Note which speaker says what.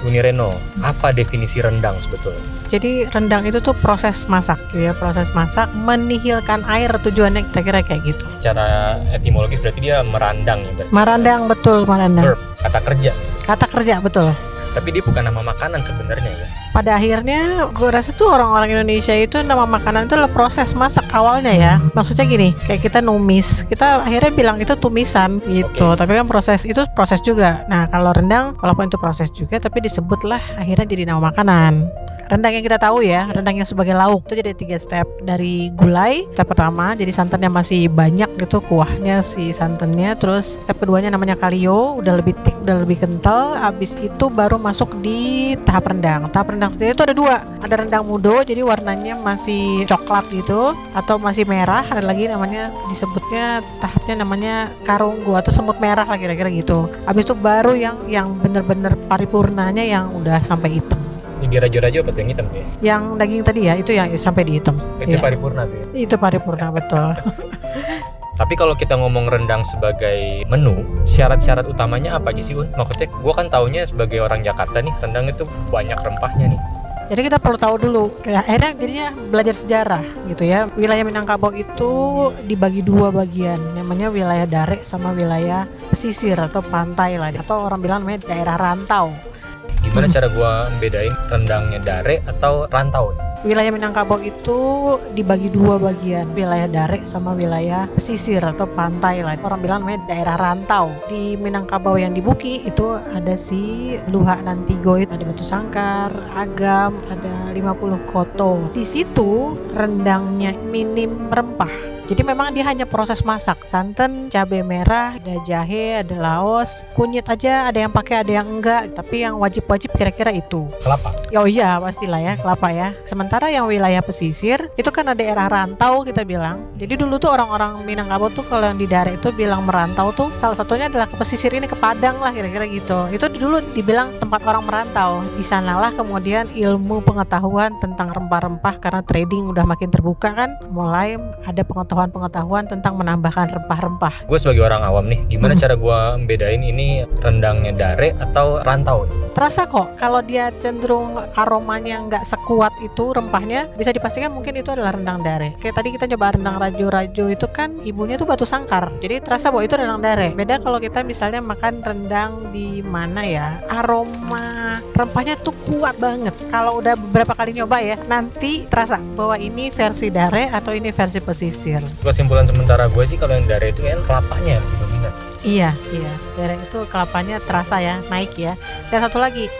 Speaker 1: Uni Reno, apa definisi rendang sebetulnya?
Speaker 2: Jadi rendang itu tuh proses masak ya, proses masak menihilkan air, tujuannya kira-kira kayak gitu.
Speaker 1: Secara etimologis berarti dia merandang ya berarti.
Speaker 2: Merandang, betul, merandang.
Speaker 1: Verb, kata kerja.
Speaker 2: Kata kerja, betul.
Speaker 1: Tapi dia bukan nama makanan sebenarnya ya.
Speaker 2: Pada akhirnya gue rasa tuh orang-orang Indonesia itu nama makanan itu adalah proses masak awalnya ya. Maksudnya gini, kayak kita numis, kita akhirnya bilang itu tumisan gitu.
Speaker 1: Oke.
Speaker 2: Tapi kan proses itu proses juga. Nah kalau rendang, walaupun itu proses juga, tapi disebutlah akhirnya jadi nama makanan. Rendang yang kita tahu ya, rendang yang sebagai lauk itu jadi 3 step. Dari gulai, step pertama, jadi santannya masih banyak gitu, kuahnya si santannya. Terus step keduanya namanya kalio, udah lebih thick, udah lebih kental. Habis itu baru masuk di tahap rendang. Tahap rendang sendiri itu ada 2. Ada rendang mudo, jadi warnanya masih coklat gitu, atau masih merah. Ada lagi namanya, disebutnya tahapnya namanya karunggu atau semut merah lah kira-kira gitu. Habis itu baru yang bener-bener paripurnanya yang udah sampai hitam.
Speaker 1: Yang diraja-raja apa tuh yang hitam tuh ya?
Speaker 2: Yang daging tadi ya, itu yang sampai di hitam.
Speaker 1: Itu
Speaker 2: Iya.
Speaker 1: paripurna tuh ya.
Speaker 2: Itu paripurna, betul.
Speaker 1: Tapi kalau kita ngomong rendang sebagai menu, syarat-syarat utamanya apa aja sih, Un? Maksudnya gue kan taunya sebagai orang Jakarta nih, rendang itu banyak rempahnya nih.
Speaker 2: Jadi kita perlu tahu dulu, akhirnya jadinya belajar sejarah gitu ya. Wilayah Minangkabau itu dibagi 2 bagian, namanya wilayah Dare sama wilayah pesisir atau pantai lah, atau orang bilang namanya daerah rantau.
Speaker 1: Gimana cara gue membedain rendangnya Dare atau rantau?
Speaker 2: Wilayah Minangkabau itu dibagi 2 bagian, wilayah Dare sama wilayah pesisir atau pantai lah. Orang bilang namanya daerah rantau. Di Minangkabau yang di Buki itu ada si Luha Nantigo, ada Batu Sangkar, Agam, ada 50 Koto. Di situ rendangnya minim rempah. Jadi memang dia hanya proses masak, santan, cabai merah, ada jahe, ada laos, kunyit aja ada yang pakai, ada yang enggak. Tapi yang wajib-wajib kira-kira itu.
Speaker 1: Kelapa.
Speaker 2: Oh iya pastilah ya, kelapa ya. Sementara yang wilayah pesisir itu kan ada daerah rantau kita bilang. Jadi dulu tuh orang-orang Minangkabau tuh kalau yang di Dare itu bilang merantau tuh salah satunya adalah ke pesisir ini, ke Padang lah kira-kira gitu. Itu dulu dibilang tempat orang merantau. Di sanalah kemudian ilmu pengetahuan tentang rempah-rempah, karena trading udah makin terbuka kan, mulai ada pengetahuan tentang menambahkan rempah-rempah.
Speaker 1: Gue sebagai orang awam nih, gimana cara gue membedain ini rendangnya Dare atau rantau?
Speaker 2: Terasa kok kalau dia cenderung aromanya nggak sekuat itu rempahnya, bisa dipastikan mungkin itu adalah rendang Dare. Kayak tadi kita coba rendang rajo-rajo itu kan ibunya tuh Batu Sangkar, jadi terasa bahwa itu rendang Dare. Beda kalau kita misalnya makan rendang di mana ya, aroma rempahnya tuh kuat banget. Kalau udah beberapa kali nyoba ya, nanti terasa bahwa ini versi Dare atau ini versi pesisir.
Speaker 1: Kesimpulan sementara gue sih kalau yang Dare itu kan kelapanya lebih dominan.
Speaker 2: Iya, Dare itu kelapanya terasa ya, naik ya. Dan satu lagi,